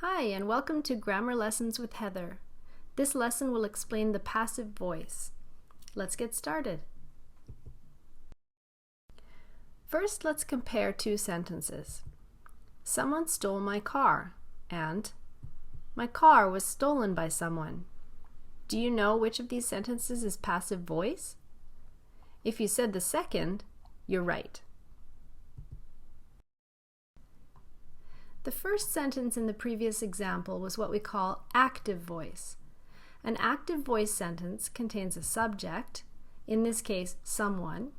Hi, and welcome to Grammar Lessons with Heather. This lesson will explain the passive voice. Let's get started. First, let's compare two sentences. Someone stole my car, and my car was stolen by someone. Do you know which of these sentences is passive voice? If you said the second, you're right. The first sentence in the previous example was what we call active voice. An active voice sentence contains a subject, in this case someone,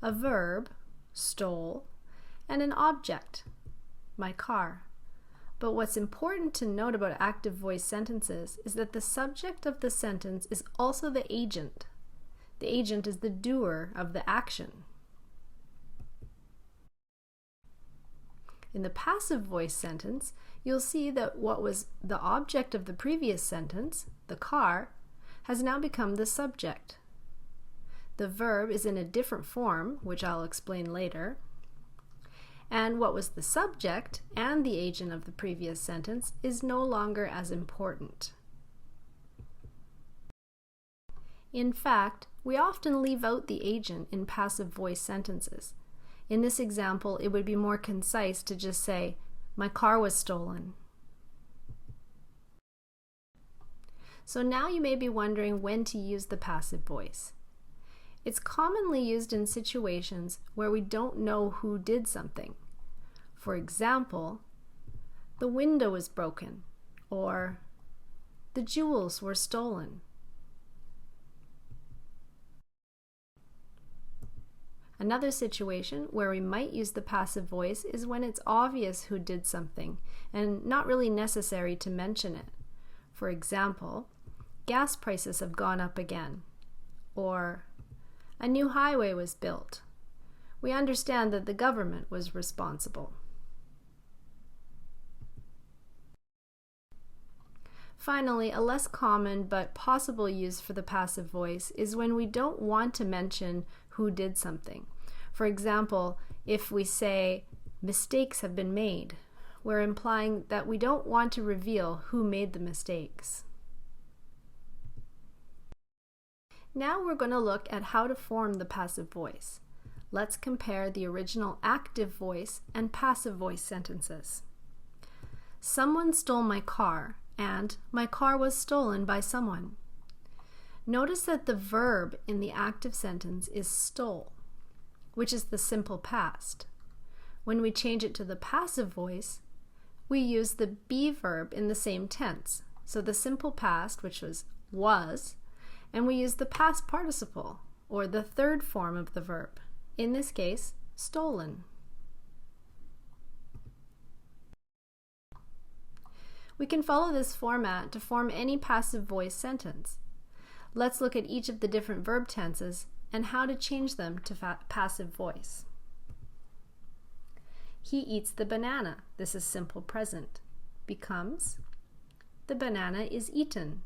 a verb, stole, and an object, my car. But what's important to note about active voice sentences is that the subject of the sentence is also the agent. The agent is the doer of the action. In the passive voice sentence, you'll see that what was the object of the previous sentence, the car, has now become the subject. The verb is in a different form, which I'll explain later. And what was the subject and the agent of the previous sentence is no longer as important. In fact, we often leave out the agent in passive voice sentences. In this example, it would be more concise to just say, my car was stolen. So now you may be wondering when to use the passive voice. It's commonly used in situations where we don't know who did something. For example, the window was broken, or the jewels were stolen. Another situation where we might use the passive voice is when it's obvious who did something and not really necessary to mention it. For example, gas prices have gone up again, or a new highway was built. We understand that the government was responsible. Finally, a less common but possible use for the passive voice is when we don't want to mention who did something. For example, if we say, mistakes have been made, we're implying that we don't want to reveal who made the mistakes. Now we're going to look at how to form the passive voice. Let's compare the original active voice and passive voice sentences. Someone stole my car, and my car was stolen by someone. Notice that the verb in the active sentence is stole, which is the simple past. When we change it to the passive voice, we use the be verb in the same tense. So the simple past, which was, and we use the past participle, or the third form of the verb. In this case, stolen. We can follow this format to form any passive voice sentence. Let's look at each of the different verb tenses and how to change them to passive voice. He eats the banana. This is simple present. Becomes, the banana is eaten.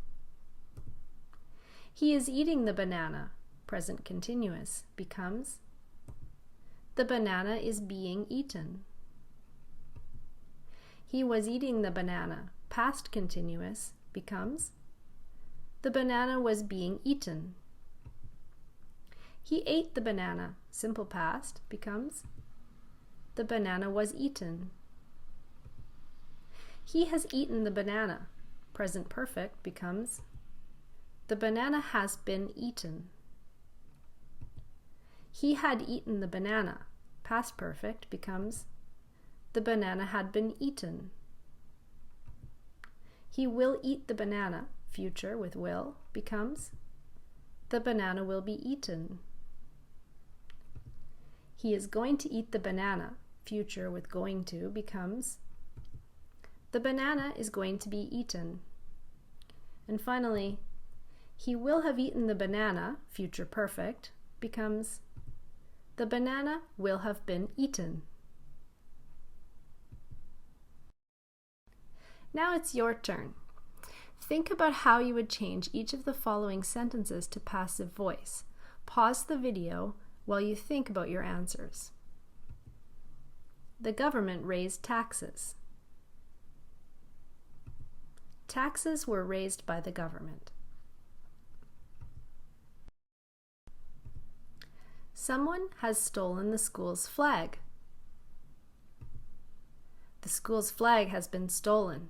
He is eating the banana. Present continuous. Becomes, the banana is being eaten. He was eating the banana. Past continuous. Becomes, the banana was being eaten. He ate the banana. Simple past. Becomes, the banana was eaten. He has eaten the banana. Present perfect. Becomes, the banana has been eaten. He had eaten the banana. Past perfect. Becomes, the banana had been eaten. He will eat the banana. Future with will. Becomes, the banana will be eaten. He is going to eat the banana. Future with going to. Becomes, the banana is going to be eaten. And finally, he will have eaten the banana. Future perfect. Becomes, the banana will have been eaten. Now it's your turn. Think about how you would change each of the following sentences to passive voice. Pause the video while you think about your answers. The government raised taxes. Taxes were raised by the government. Someone has stolen the school's flag. The school's flag has been stolen.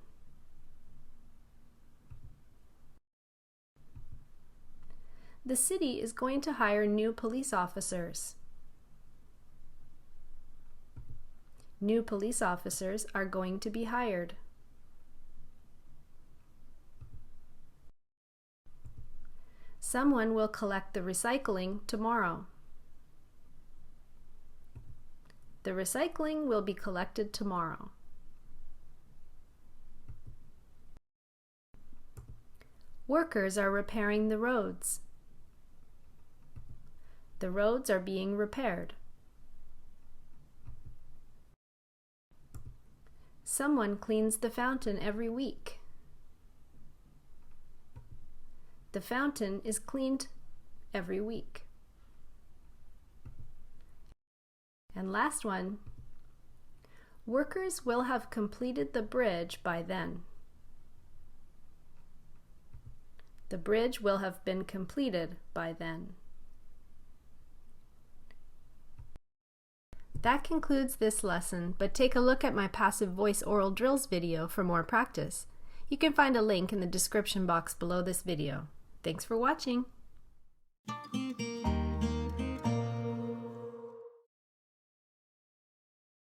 The city is going to hire new police officers. New police officers are going to be hired. Someone will collect the recycling tomorrow. The recycling will be collected tomorrow. Workers are repairing the roads. The roads are being repaired. Someone cleans the fountain every week. The fountain is cleaned every week. And last one, workers will have completed the bridge by then. The bridge will have been completed by then. That concludes this lesson, but take a look at my passive voice oral drills video for more practice. You can find a link in the description box below this video. Thanks for watching!